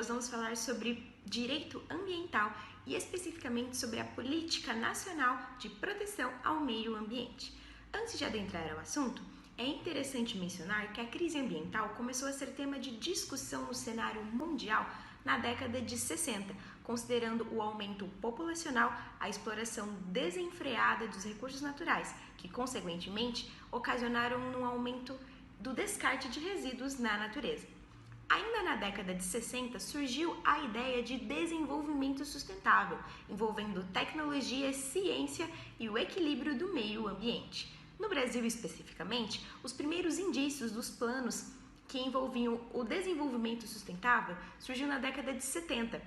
nós vamos falar sobre direito ambiental e especificamente sobre a Política Nacional de Proteção ao Meio Ambiente. Antes de adentrar ao assunto, é interessante mencionar que a crise ambiental começou a ser tema de discussão no cenário mundial na década de 60, considerando o aumento populacional, a exploração desenfreada dos recursos naturais, que consequentemente ocasionaram um aumento do descarte de resíduos na natureza. Ainda na década de 60 surgiu a ideia de desenvolvimento sustentável, envolvendo tecnologia, ciência e o equilíbrio do meio ambiente. No Brasil especificamente, os primeiros indícios dos planos que envolviam o desenvolvimento sustentável surgiu na década de 70,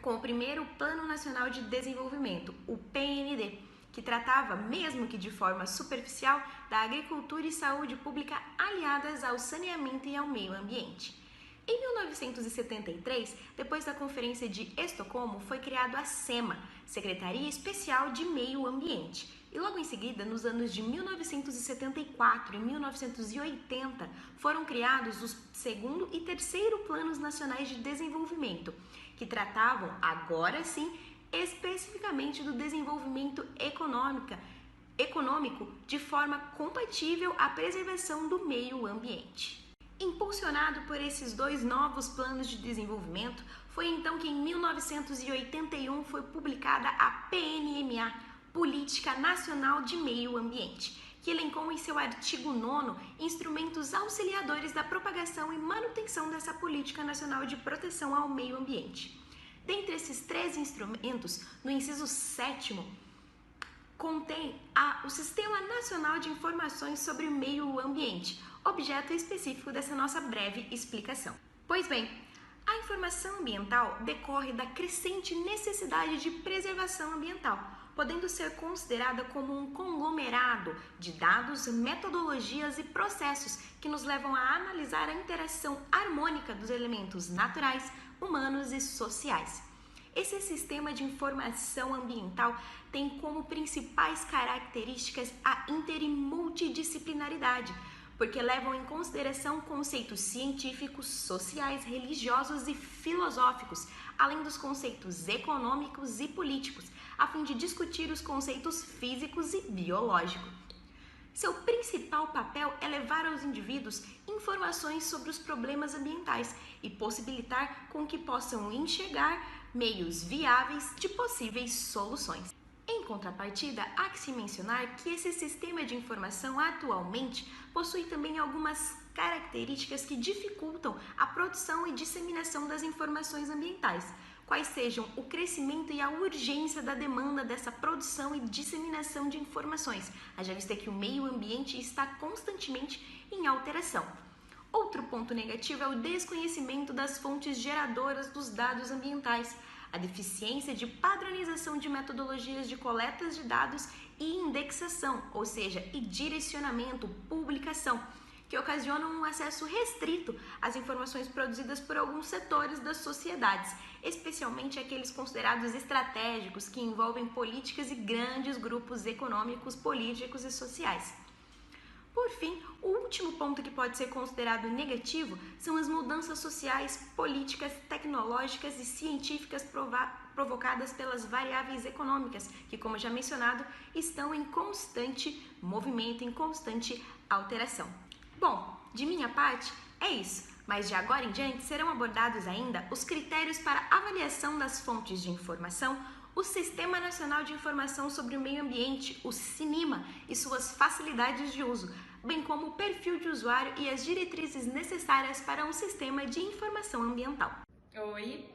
com o primeiro Plano Nacional de Desenvolvimento, o PND, que tratava, mesmo que de forma superficial, da agricultura e saúde pública aliadas ao saneamento e ao meio ambiente. Em 1973, depois da Conferência de Estocolmo, foi criado a SEMA, Secretaria Especial de Meio Ambiente. E logo em seguida, nos anos de 1974 e 1980, foram criados os segundo e terceiro Planos Nacionais de Desenvolvimento, que tratavam, agora sim, especificamente do desenvolvimento econômico de forma compatível à preservação do meio ambiente. Impulsionado por esses dois novos planos de desenvolvimento, foi então que em 1981 foi publicada a PNMA, Política Nacional de Meio Ambiente, que elencou em seu artigo 9º instrumentos auxiliadores da propagação e manutenção dessa Política Nacional de Proteção ao Meio Ambiente. Dentre esses três instrumentos, no inciso 7º, contém o Sistema Nacional de Informações sobre o Meio Ambiente, objeto específico dessa nossa breve explicação. Pois bem, a informação ambiental decorre da crescente necessidade de preservação ambiental, podendo ser considerada como um conglomerado de dados, metodologias e processos que nos levam a analisar a interação harmônica dos elementos naturais, humanos e sociais. Esse sistema de informação ambiental tem como principais características a inter e multidisciplinaridade, porque levam em consideração conceitos científicos, sociais, religiosos e filosóficos, além dos conceitos econômicos e políticos, a fim de discutir os conceitos físicos e biológicos. Seu principal papel é levar aos indivíduos informações sobre os problemas ambientais e possibilitar com que possam enxergar meios viáveis de possíveis soluções. Em contrapartida, há que se mencionar que esse sistema de informação atualmente possui também algumas características que dificultam a produção e disseminação das informações ambientais, quais sejam o crescimento e a urgência da demanda dessa produção e disseminação de informações, haja vista que o meio ambiente está constantemente em alteração. Outro ponto negativo é o desconhecimento das fontes geradoras dos dados ambientais, a deficiência de padronização de metodologias de coletas de dados e indexação, ou seja, e direcionamento, publicação, que ocasionam um acesso restrito às informações produzidas por alguns setores das sociedades, especialmente aqueles considerados estratégicos que envolvem políticas e grandes grupos econômicos, políticos e sociais. Por fim, o último ponto que pode ser considerado negativo são as mudanças sociais, políticas, tecnológicas e científicas provocadas pelas variáveis econômicas, que, como já mencionado, estão em constante movimento, em constante alteração. Bom, de minha parte, é isso, mas de agora em diante serão abordados ainda os critérios para avaliação das fontes de informação, o Sistema Nacional de Informação sobre o Meio Ambiente, o SINIMA, e suas facilidades de uso, bem como o perfil de usuário e as diretrizes necessárias para um sistema de informação ambiental. Oi!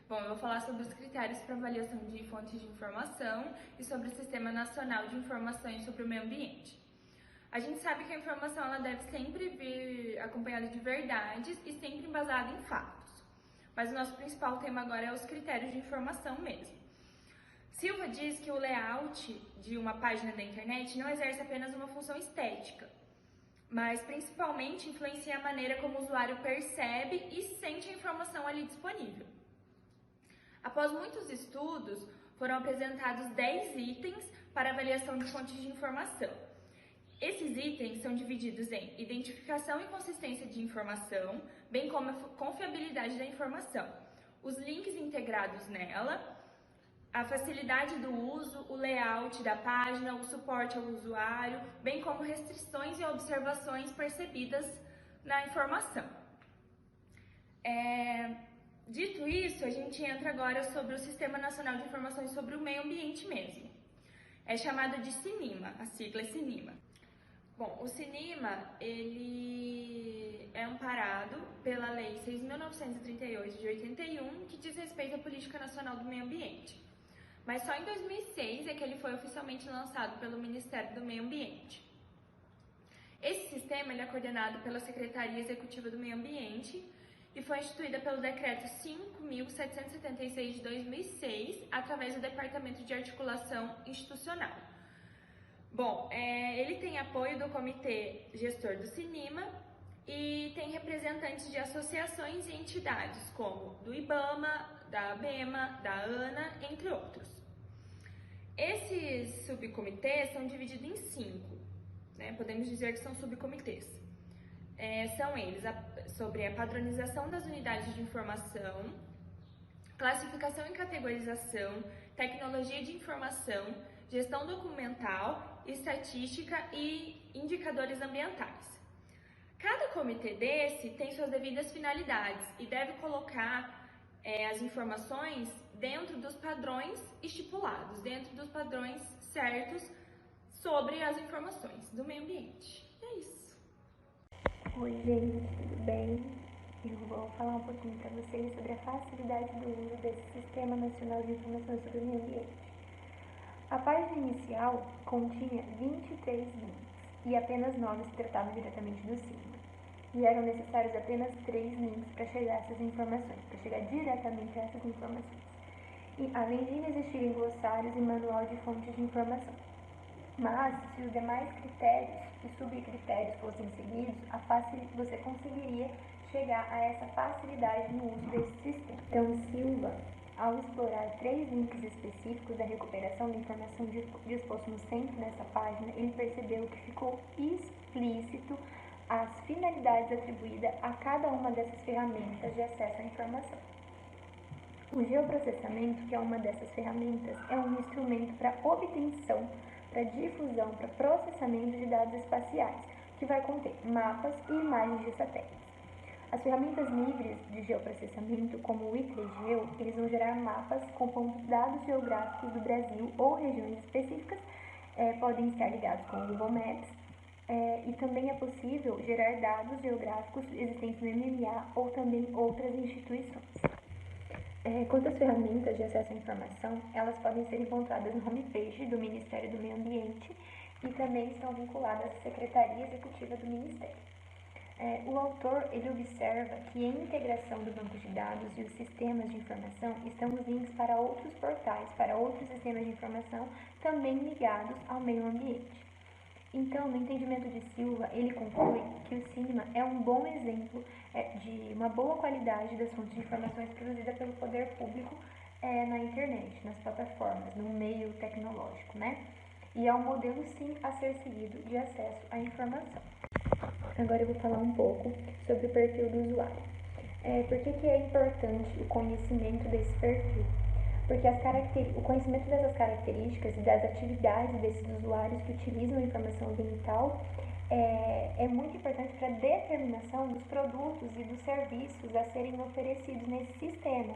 Bom, eu vou falar sobre os critérios para avaliação de fontes de informação e sobre o Sistema Nacional de Informações sobre o Meio Ambiente. A gente sabe que a informação ela deve sempre vir acompanhada de verdades e sempre embasada em fatos. Mas o nosso principal tema agora é os critérios de informação mesmo. Silva diz que o layout de uma página da internet não exerce apenas uma função estética, mas principalmente influencia a maneira como o usuário percebe e sente a informação ali disponível. Após muitos estudos, foram apresentados 10 itens para avaliação de fontes de informação. Esses itens são divididos em identificação e consistência de informação, bem como a confiabilidade da informação, os links integrados nela, a facilidade do uso, o layout da página, o suporte ao usuário, bem como restrições e observações percebidas na informação. Dito isso, a gente entra agora sobre o Sistema Nacional de Informações sobre o Meio Ambiente mesmo. É chamado de SINIMA, a sigla é SINIMA. Bom, o SINIMA, ele é amparado pela Lei 6.938 de 81, que diz respeito à Política Nacional do Meio Ambiente. Mas só em 2006 é que ele foi oficialmente lançado pelo Ministério do Meio Ambiente. Esse sistema ele é coordenado pela Secretaria Executiva do Meio Ambiente e foi instituída pelo Decreto 5.776 de 2006, através do Departamento de Articulação Institucional. Bom, ele tem apoio do Comitê Gestor do SINIMA e tem representantes de associações e entidades como do IBAMA, da ABEMA, da ANA, entre outros. Esses subcomitês são divididos em 5, né? Podemos dizer que são subcomitês. São eles sobre a padronização das unidades de informação, classificação e categorização, tecnologia de informação, gestão documental, estatística e indicadores ambientais. Cada comitê desse tem suas devidas finalidades e deve colocar as informações dentro dos padrões estipulados, dentro dos padrões certos sobre as informações do meio ambiente. É isso. Oi, gente, tudo bem? Eu vou falar um pouquinho para vocês sobre a facilidade do uso desse Sistema Nacional de Informações sobre o Meio Ambiente. A página inicial continha 23 links e apenas 9 se tratavam diretamente do SINIMA. E eram necessários apenas 3 links para chegar a essas informações, para chegar diretamente a essas informações. E, além de existirem glossários e manual de fontes de informação. Mas, se os demais critérios e subcritérios fossem seguidos, você conseguiria chegar a essa facilidade no uso desse sistema. Então, Silva, ao explorar 3 links específicos da recuperação da informação disposto no centro dessa página, ele percebeu que ficou explícito as finalidades atribuídas a cada uma dessas ferramentas de acesso à informação. O geoprocessamento, que é uma dessas ferramentas, é um instrumento para obtenção, para difusão, para processamento de dados espaciais, que vai conter mapas e imagens de satélites. As ferramentas livres de geoprocessamento, como o ICREGEO, eles vão gerar mapas compondo dados geográficos do Brasil ou regiões específicas, podem estar ligados com o Google Maps, e também é possível gerar dados geográficos existentes no MMA ou também outras instituições. Quanto às ferramentas de acesso à informação, elas podem ser encontradas no homepage do Ministério do Meio Ambiente e também estão vinculadas à Secretaria Executiva do Ministério. O autor ele observa que em integração do banco de dados e os sistemas de informação estão os links para outros portais, para outros sistemas de informação também ligados ao meio ambiente. Então, no entendimento de Silva, ele conclui que o SINIMA é um bom exemplo de uma boa qualidade das fontes de informações produzidas pelo poder público na internet, nas plataformas, no meio tecnológico, né? E é um modelo, sim, a ser seguido de acesso à informação. Agora eu vou falar um pouco sobre o perfil do usuário. Por que é importante o conhecimento desse perfil? Porque o conhecimento dessas características e das atividades desses usuários que utilizam a informação ambiental é muito importante para a determinação dos produtos e dos serviços a serem oferecidos nesse sistema.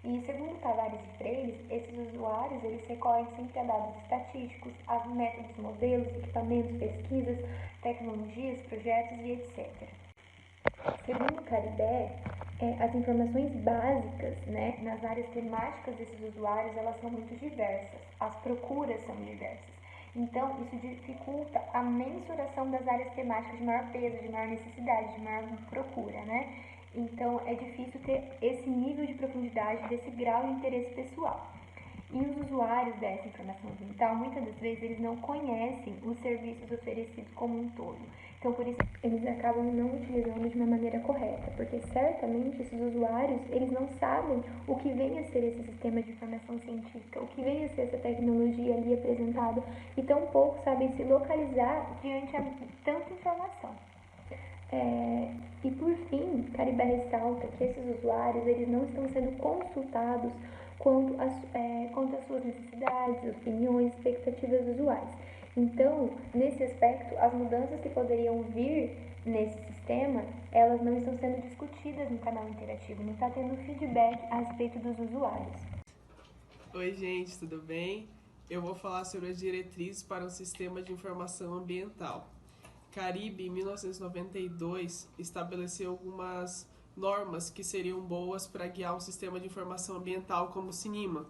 E segundo Tavares e Freire, esses usuários eles recorrem sempre a dados estatísticos, a métodos, modelos, equipamentos, pesquisas, tecnologias, projetos e etc. Segundo Caribé, as informações básicas, né, nas áreas temáticas desses usuários, elas são muito diversas, as procuras são diversas. Então, isso dificulta a mensuração das áreas temáticas de maior peso, de maior necessidade, de maior procura, né? Então, é difícil ter esse nível de profundidade, desse grau de interesse pessoal. E os usuários dessa informação ambiental, muitas das vezes, eles não conhecem os serviços oferecidos como um todo. Então, por isso, eles acabam não utilizando de uma maneira correta, porque certamente esses usuários, eles não sabem o que vem a ser esse sistema de informação científica, o que vem a ser essa tecnologia ali apresentada, e tampouco sabem se localizar diante de tanta informação. E por fim, Caribé ressalta que esses usuários eles não estão sendo consultados quanto às suas necessidades, opiniões, expectativas usuais. Então, nesse aspecto, as mudanças que poderiam vir nesse sistema, elas não estão sendo discutidas no canal interativo, não está tendo feedback a respeito dos usuários. Oi, gente, tudo bem? Eu vou falar sobre as diretrizes para um sistema de informação ambiental. Caribe, em 1992, estabeleceu algumas normas que seriam boas para guiar um sistema de informação ambiental como o CINIMA.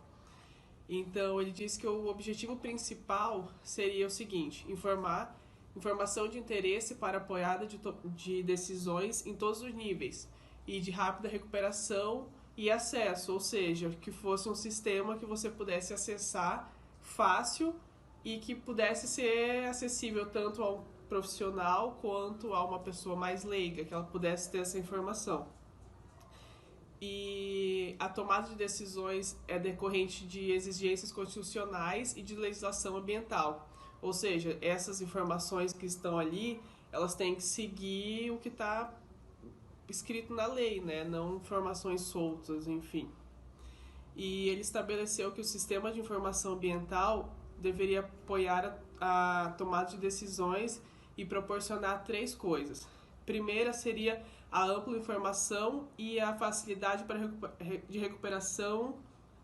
Então, ele disse que o objetivo principal seria o seguinte: informação de interesse para apoiada de decisões em todos os níveis e de rápida recuperação e acesso, ou seja, que fosse um sistema que você pudesse acessar fácil e que pudesse ser acessível tanto ao profissional quanto a uma pessoa mais leiga, que ela pudesse ter essa informação. E a tomada de decisões é decorrente de exigências constitucionais e de legislação ambiental. Ou seja, essas informações que estão ali, elas têm que seguir o que está escrito na lei, né? Não informações soltas, enfim. E ele estabeleceu que o sistema de informação ambiental deveria apoiar a tomada de decisões e proporcionar 3 coisas. Primeira seria a ampla informação e a facilidade de recuperação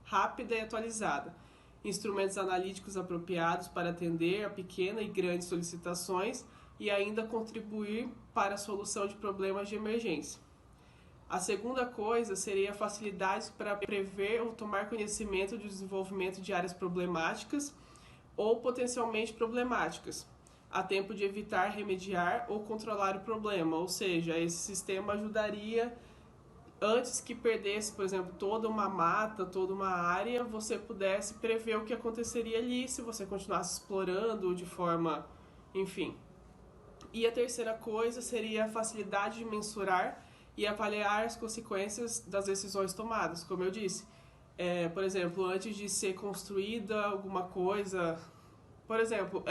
rápida e atualizada. Instrumentos analíticos apropriados para atender a pequenas e grandes solicitações e ainda contribuir para a solução de problemas de emergência. A segunda coisa seria a facilidade para prever ou tomar conhecimento do desenvolvimento de áreas problemáticas ou potencialmente problemáticas, a tempo de evitar, remediar ou controlar o problema. Ou seja, esse sistema ajudaria, antes que perdesse, por exemplo, toda uma mata, toda uma área, você pudesse prever o que aconteceria ali se você continuasse explorando de forma, enfim. E a terceira coisa seria a facilidade de mensurar e avaliar as consequências das decisões tomadas, como eu disse. Por exemplo, antes de ser construída alguma coisa, por exemplo,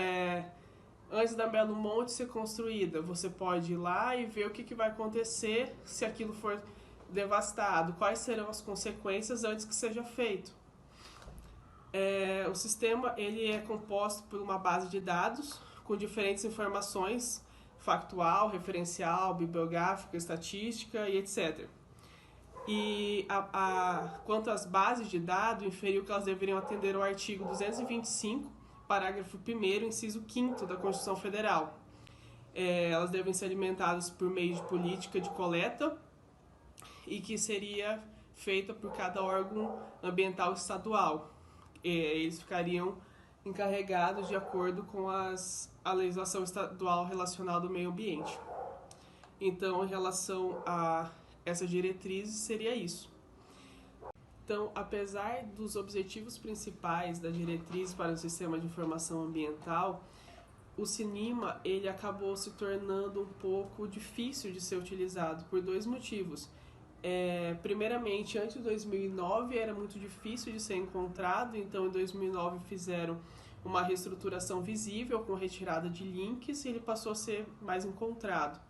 antes da Belo Monte ser construída, você pode ir lá e ver o que vai acontecer se aquilo for devastado, quais serão as consequências antes que seja feito. O sistema ele é composto por uma base de dados com diferentes informações, factual, referencial, bibliográfica, estatística e etc. E quanto às bases de dados, inferiu que elas deveriam atender ao artigo 225, parágrafo 1º, inciso 5º da Constituição Federal. Elas devem ser alimentadas por meio de política de coleta e que seria feita por cada órgão ambiental estadual. Eles ficariam encarregados de acordo com a legislação estadual relacionada ao meio ambiente. Então, em relação a essas diretrizes, seria isso. Então, apesar dos objetivos principais da diretriz para o sistema de informação ambiental, o CINIMA ele acabou se tornando um pouco difícil de ser utilizado por 2 motivos. Primeiramente, antes de 2009 era muito difícil de ser encontrado, então em 2009 fizeram uma reestruturação visível com retirada de links e ele passou a ser mais encontrado.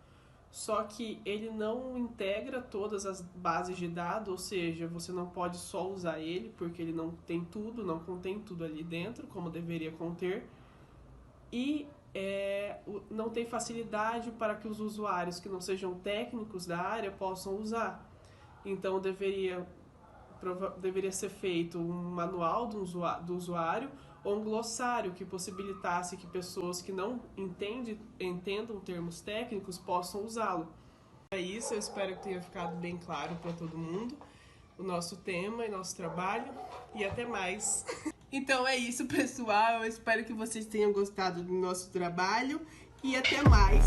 Só que ele não integra todas as bases de dados, ou seja, você não pode só usar ele, porque ele não tem tudo, não contém tudo ali dentro, como deveria conter. E não tem facilidade para que os usuários que não sejam técnicos da área possam usar. Então, deveria ser feito um manual do usuário ou um glossário que possibilitasse que pessoas que não entendam termos técnicos possam usá-lo. É isso, eu espero que tenha ficado bem claro para todo mundo o nosso tema e nosso trabalho, e até mais. Então é isso, pessoal, eu espero que vocês tenham gostado do nosso trabalho e até mais.